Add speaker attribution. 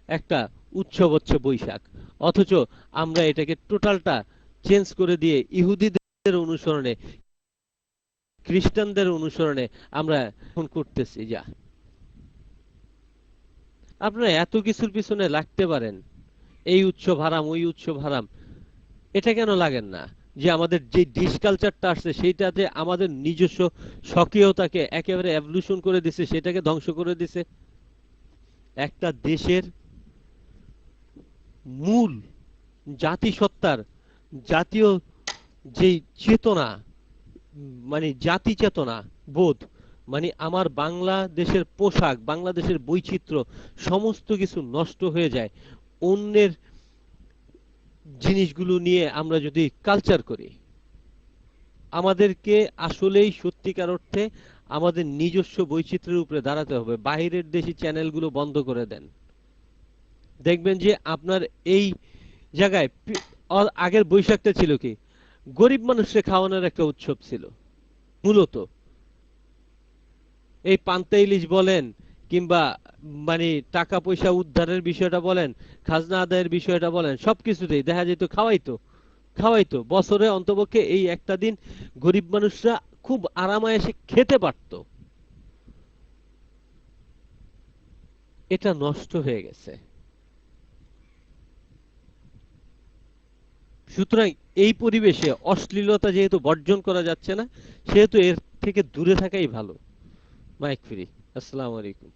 Speaker 1: একটা উৎসব হচ্ছে বৈশাখ, অথচ আমরা এটাকে টোটালটা চেঞ্জ করে দিয়ে ইহুদিদের অনুসরণে, খ্রিস্টানদের অনুসরণে আমরা এখন করতেছি। যা আপনারা এত কিছুর পিছনে লাগতে পারেন, এই উৎসব হারাম ওই উৎসব হারাম, এটা কেন লাগেন না যে আমাদের যে ডিশ কালচারটা আসছে সেইটাতে আমাদের নিজস্ব স্বকীয়তাকে একেবারে এভলিউশন করে দিছে, সেটাকে ধ্বংস করে দিছে। একটা দেশের মূল জাতিসত্তার, জাতীয় যেই চেতনা, মানে জাতি চেতনা বোধ, মানে আমার বাংলাদেশের পোশাক, বাংলাদেশের বৈচিত্র্য, সমস্ত কিছু নষ্ট হয়ে যায় অন্যের জিনিসগুলো নিয়ে আমরা যদি কালচার করি। আমাদেরকে আসলেই সত্যিকার অর্থে আমাদের নিজস্ব বৈচিত্র্যের উপরে দাঁড়াতে হবে। বাইরের দেশি চ্যানেলগুলো বন্ধ করে দেন, দেখবেন যে আপনার এই জায়গায় আগের বৈশাখটা ছিল কি, গরিব মানুষকে খাওয়ানোর একটা উৎসব ছিল মূলত। এই পান্তা ইলিশ বলেন, কিংবা মানে টাকা পয়সা উদ্ধারের বিষয়টা বলেন, খাজনা আদায়ের বিষয়টা বলেন, সবকিছুতেই দেখা যেত খাওয়াইতো। খাওয়াইতো বছরে অন্তপক্ষে এই একটা দিন গরিব মানুষরা খুব আরামায়েশে খেতে পারতো। এটা নষ্ট হয়ে গেছে। সুতরাং এই পরিবেশে অশ্লীলতা যেহেতু বর্জন করা যাচ্ছে না, সেহেতু এর থেকে দূরে থাকাই ভালো। Mic free. আসসালামু আলাইকুম।